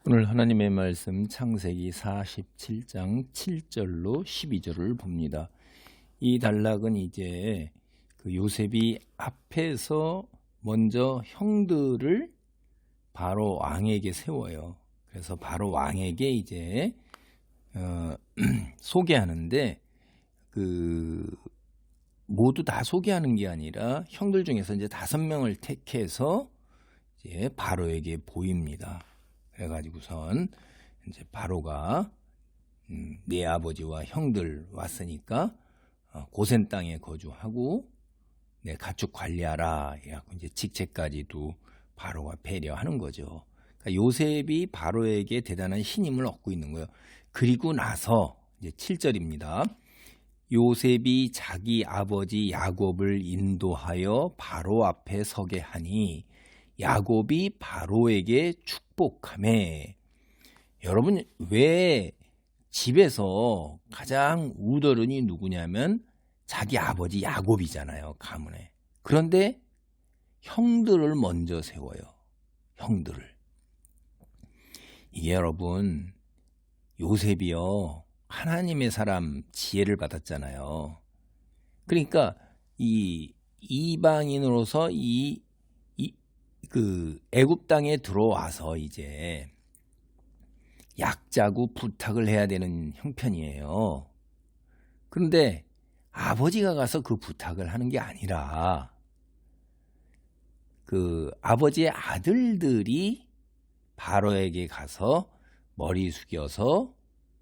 오늘 하나님의 말씀 창세기 47장 7절로 12절을 봅니다. 이 단락은 이제 그 요셉이 앞에서 먼저 형들을 바로 왕에게 세워요. 그래서 바로 왕에게 이제 소개하는데 모두 다 소개하는 게 아니라 형들 중에서 이제 5명을 택해서 이제 바로에게 보입니다. 그래가지고선 이제 바로가 네 아버지와 형들 왔으니까 고센 땅에 거주하고 내 가축 관리하라. 이래갖고 이제 직책까지도 바로가 배려하는 거죠. 그러니까 요셉이 바로에게 대단한 신임을 얻고 있는 거예요. 그리고 나서 이제 7절입니다. 요셉이 자기 아버지 야곱을 인도하여 바로 앞에 서게 하니 야곱이 바로에게 축복하매. 여러분, 왜 집에서 가장 우더른이 누구냐면 자기 아버지 야곱이잖아요, 가문에. 그런데 형들을 먼저 세워요. 형들을. 이게 여러분, 요셉이요, 하나님의 사람 지혜를 받았잖아요. 그러니까 이 이방인으로서 애굽 땅에 들어와서 이제 약자고 부탁을 해야 되는 형편이에요. 그런데 아버지가 가서 그 부탁을 하는 게 아니라 그 아버지의 아들들이 바로에게 가서 머리 숙여서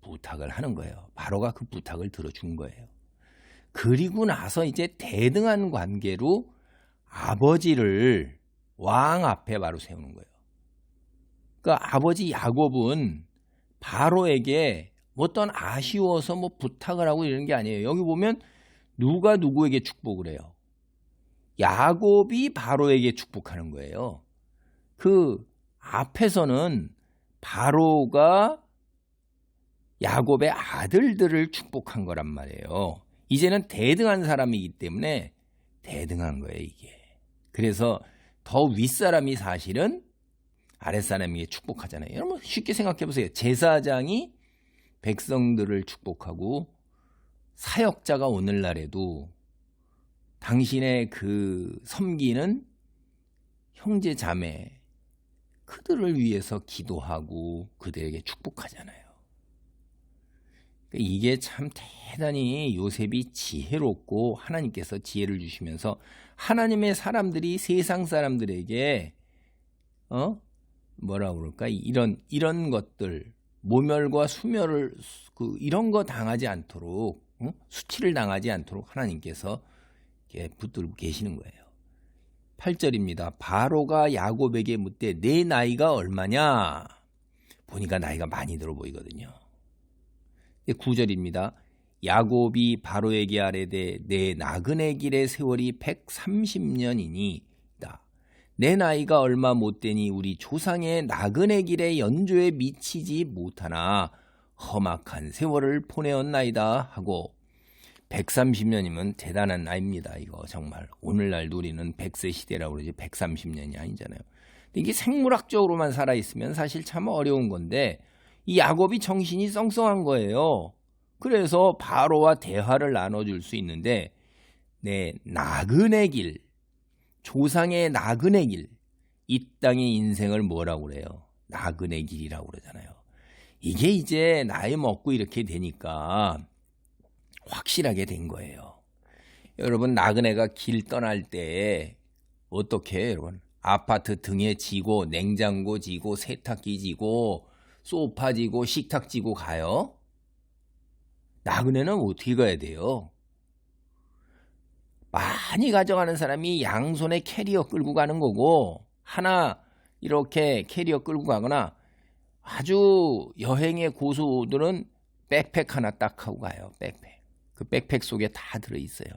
부탁을 하는 거예요. 바로가 그 부탁을 들어준 거예요. 그리고 나서 이제 대등한 관계로 아버지를 왕 앞에 바로 세우는 거예요. 그러니까 아버지 야곱은 바로에게 어떤 아쉬워서 뭐 부탁을 하고 이런 게 아니에요. 여기 보면 누가 누구에게 축복을 해요? 야곱이 바로에게 축복하는 거예요. 그 앞에서는 바로가 야곱의 아들들을 축복한 거란 말이에요. 이제는 대등한 사람이기 때문에 대등한 거예요, 이게. 그래서 더 윗사람이 사실은 아랫사람에게 축복하잖아요. 여러분 쉽게 생각해 보세요. 제사장이 백성들을 축복하고 사역자가 오늘날에도 당신의 그 섬기는 형제 자매 그들을 위해서 기도하고 그들에게 축복하잖아요. 이게 참 대단히 요셉이 지혜롭고 하나님께서 지혜를 주시면서 하나님의 사람들이 세상 사람들에게 뭐라 그럴까 이런 것들 모멸과 수멸을 이런 거 당하지 않도록 수치를 당하지 않도록 하나님께서 붙들고 계시는 거예요. 8절입니다. 바로가 야곱에게 묻되 내 나이가 얼마냐? 보니까 나이가 많이 들어 보이거든요. 9절입니다. 야곱이 바로에게 아뢰되 내 나그네 길의 세월이 130년이니 내 나이가 얼마 못되니 우리 조상의 나그네 길의 연조에 미치지 못하나 험악한 세월을 보내었나이다 하고 130년이면 대단한 나이입니다. 이거 정말 오늘날도 우리는 100세 시대라고 그러지 130년이 아니잖아요. 근데 이게 생물학적으로만 살아있으면 사실 참 어려운 건데 이 야곱이 정신이 썽썽한 거예요. 그래서 바로와 대화를 나눠줄 수 있는데 내 나그네 길, 조상의 나그네 길, 이 땅의 인생을 뭐라고 그래요? 나그네 길이라고 그러잖아요. 이게 이제 나이 먹고 이렇게 되니까 확실하게 된 거예요. 여러분 나그네가 길 떠날 때 어떻게 해요, 여러분? 아파트 등에 지고 냉장고 지고 세탁기 지고 소파 지고 식탁 지고 가요? 나그네는 어떻게 가야 돼요? 많이 가져가는 사람이 양손에 캐리어 끌고 가는 거고 하나 이렇게 캐리어 끌고 가거나 아주 여행의 고수들은 백팩 하나 딱 하고 가요. 백팩. 그 백팩 속에 다 들어있어요.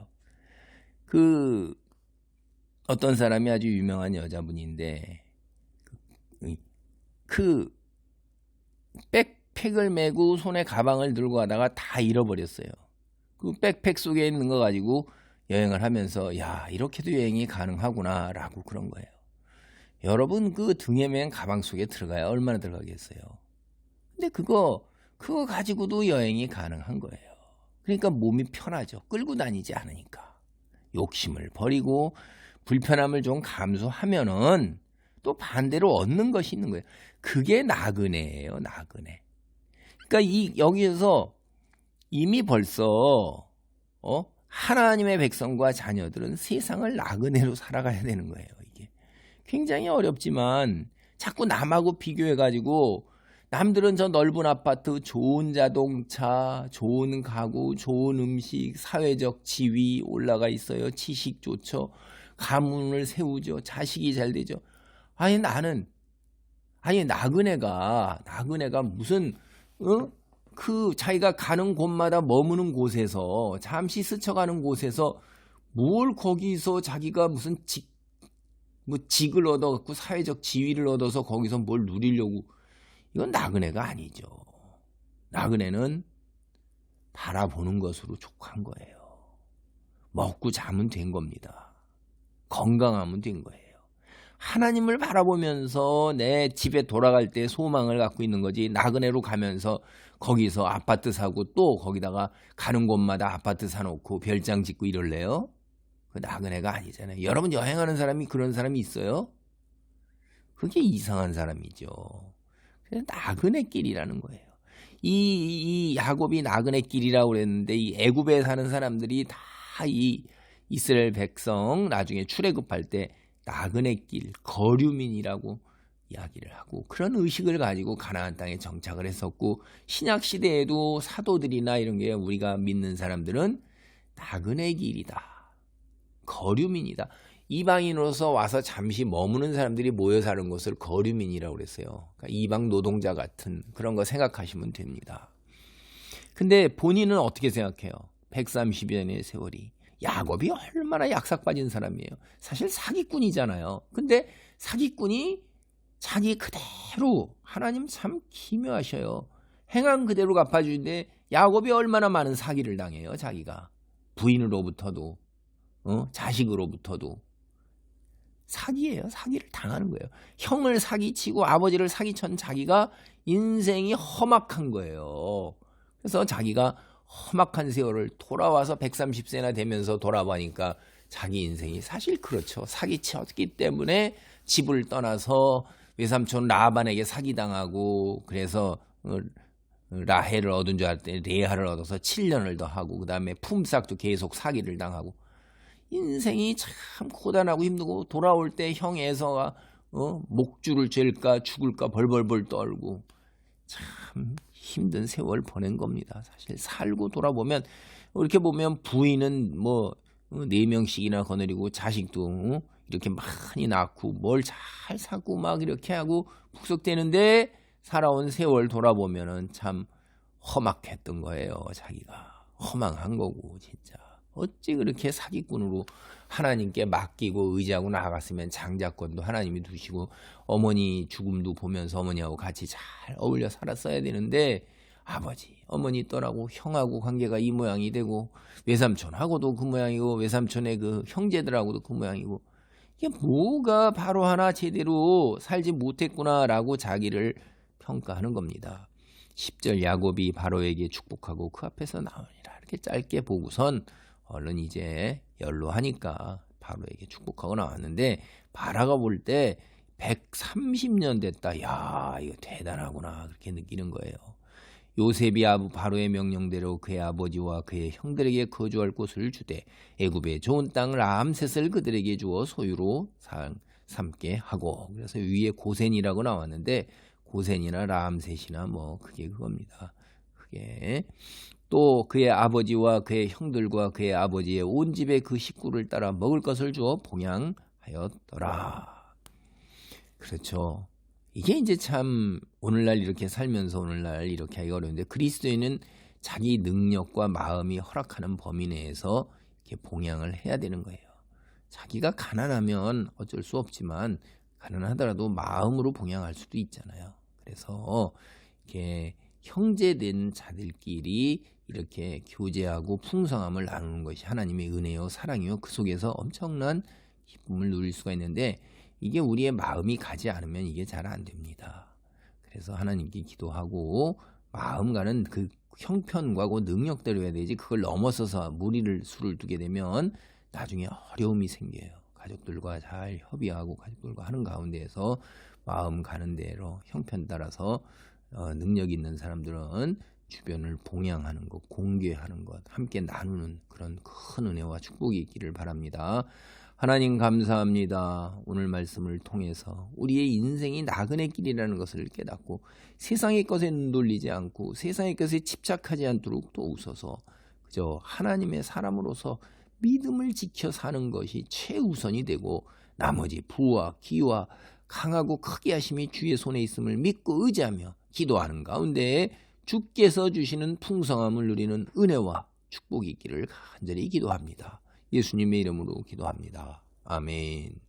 어떤 사람이 아주 유명한 여자분인데 백팩을 메고 손에 가방을 들고 가다가 다 잃어버렸어요. 그 백팩 속에 있는 거 가지고 여행을 하면서 야 이렇게도 여행이 가능하구나 라고 그런 거예요. 여러분 그 등에 맨 가방 속에 들어가야 얼마나 들어가겠어요. 근데 그거 가지고도 여행이 가능한 거예요. 그러니까 몸이 편하죠. 끌고 다니지 않으니까. 욕심을 버리고 불편함을 좀 감수하면은 또 반대로 얻는 것이 있는 거예요. 그게 나그네예요, 나그네. 그러니까 여기에서 이미 벌써 하나님의 백성과 자녀들은 세상을 나그네로 살아가야 되는 거예요. 이게 굉장히 어렵지만 자꾸 남하고 비교해가지고 남들은 저 넓은 아파트, 좋은 자동차, 좋은 가구, 좋은 음식, 사회적 지위 올라가 있어요. 지식 좋죠. 가문을 세우죠. 자식이 잘 되죠. 아니 나그네가 무슨 그 자기가 가는 곳마다 머무는 곳에서 잠시 스쳐가는 곳에서 뭘 거기서 자기가 무슨 직을 얻어갖고 사회적 지위를 얻어서 거기서 뭘 누리려고, 이건 나그네가 아니죠. 나그네는 바라보는 것으로 족한 거예요. 먹고 자면 된 겁니다. 건강하면 된 거예요. 하나님을 바라보면서 내 집에 돌아갈 때 소망을 갖고 있는 거지, 나그네로 가면서 거기서 아파트 사고 또 거기다가 가는 곳마다 아파트 사놓고 별장 짓고 이럴래요? 그 나그네가 아니잖아요. 여러분 여행하는 사람이 그런 사람이 있어요? 그게 이상한 사람이죠. 그래서 나그네길이라는 거예요. 이 야곱이 나그네길이라고 그랬는데 이 애굽에 사는 사람들이 다 이 이스라엘 백성 나중에 출애굽할 때 나그네길, 거류민이라고 이야기를 하고 그런 의식을 가지고 가나안 땅에 정착을 했었고, 신약 시대에도 사도들이나 이런 게 우리가 믿는 사람들은 나그네길이다, 거류민이다. 이방인으로서 와서 잠시 머무는 사람들이 모여 사는 것을 거류민이라고 그랬어요. 그러니까 이방 노동자 같은 그런 거 생각하시면 됩니다. 근데 본인은 어떻게 생각해요? 130여 년의 세월이. 야곱이 얼마나 약삭 빠진 사람이에요. 사실 사기꾼이잖아요. 근데 사기꾼이 자기 그대로, 하나님 참 기묘하셔요. 행한 그대로 갚아주는데 야곱이 얼마나 많은 사기를 당해요. 자기가 부인으로부터도 자식으로부터도 사기예요. 사기를 당하는 거예요. 형을 사기치고 아버지를 사기친 자기가 인생이 험악한 거예요. 그래서 자기가 험악한 세월을 돌아와서 130세나 되면서 돌아보니까 자기 인생이 사실 그렇죠. 사기쳤기 때문에 집을 떠나서 외삼촌 라반에게 사기당하고, 그래서 라헬을 얻은 줄 알았더니 레아를 얻어서 7년을 더 하고, 그 다음에 품삯도 계속 사기를 당하고, 인생이 참 고단하고 힘들고, 돌아올 때 형 에서가 목줄을 잴까 죽을까 벌벌벌 떨고 참 힘든 세월 보낸 겁니다. 사실 살고 돌아보면 이렇게 보면 부인은 뭐 4명씩이나 거느리고 자식도 이렇게 많이 낳고 뭘 잘 사고 막 이렇게 하고 풍속되는데, 살아온 세월 돌아보면은 참 험악했던 거예요. 자기가 허망한 거고, 진짜 어찌 그렇게 사기꾼으로 하나님께 맡기고 의지하고 나아갔으면 장자권도 하나님이 두시고 어머니 죽음도 보면서 어머니하고 같이 잘 어울려 살았어야 되는데, 아버지 어머니 떠나고 형하고 관계가 이 모양이 되고 외삼촌하고도 그 모양이고 외삼촌의 그 형제들하고도 그 모양이고, 이게 뭐가 바로 하나 제대로 살지 못했구나라고 자기를 평가하는 겁니다. 10절 야곱이 바로에게 축복하고 그 앞에서 나오니라, 이렇게 짧게 보고선 얼른 이제 연로하니까 바로에게 축복하고 나왔는데, 바라가 볼 때 130년 됐다. 야, 이거 대단하구나, 그렇게 느끼는 거예요. 요셉이 바로의 명령대로 그의 아버지와 그의 형들에게 거주할 곳을 주되 애굽의 좋은 땅 람셋을 그들에게 주어 소유로 삼게 하고, 그래서 위에 고센이라고 나왔는데 고센이나 람셋이나 뭐 그게 그겁니다. 그게 또 그의 아버지와 그의 형들과 그의 아버지의 온 집에 그 식구를 따라 먹을 것을 주어 봉양하였더라. 그렇죠. 이게 이제 참 오늘날 이렇게 살면서 오늘날 이렇게 하기가 어려운데, 그리스도인은 자기 능력과 마음이 허락하는 범위 내에서 이렇게 봉양을 해야 되는 거예요. 자기가 가난하면 어쩔 수 없지만 가난하더라도 마음으로 봉양할 수도 있잖아요. 그래서 이렇게 형제된 자들끼리 이렇게 교제하고 풍성함을 나누는 것이 하나님의 은혜요 사랑이요, 그 속에서 엄청난 기쁨을 누릴 수가 있는데, 이게 우리의 마음이 가지 않으면 이게 잘 안 됩니다. 그래서 하나님께 기도하고 마음 가는 그 형편과 그 능력대로 해야 되지, 그걸 넘어서서 무리를 수를 두게 되면 나중에 어려움이 생겨요. 가족들과 잘 협의하고 가족들과 하는 가운데에서 마음 가는 대로 형편 따라서 능력 있는 사람들은 주변을 봉양하는 것, 공개하는 것, 함께 나누는 그런 큰 은혜와 축복이 있기를 바랍니다. 하나님 감사합니다. 오늘 말씀을 통해서 우리의 인생이 나그네 길이라는 것을 깨닫고 세상의 것에 눈돌리지 않고 세상의 것에 집착하지 않도록 도우소서. 그저 하나님의 사람으로서 믿음을 지켜 사는 것이 최우선이 되고 나머지 부와 기와 강하고 크게 하심이 주의 손에 있음을 믿고 의지하며 기도하는 가운데 주께서 주시는 풍성함을 누리는 은혜와 축복이 있기를 간절히 기도합니다. 예수님의 이름으로 기도합니다. 아멘.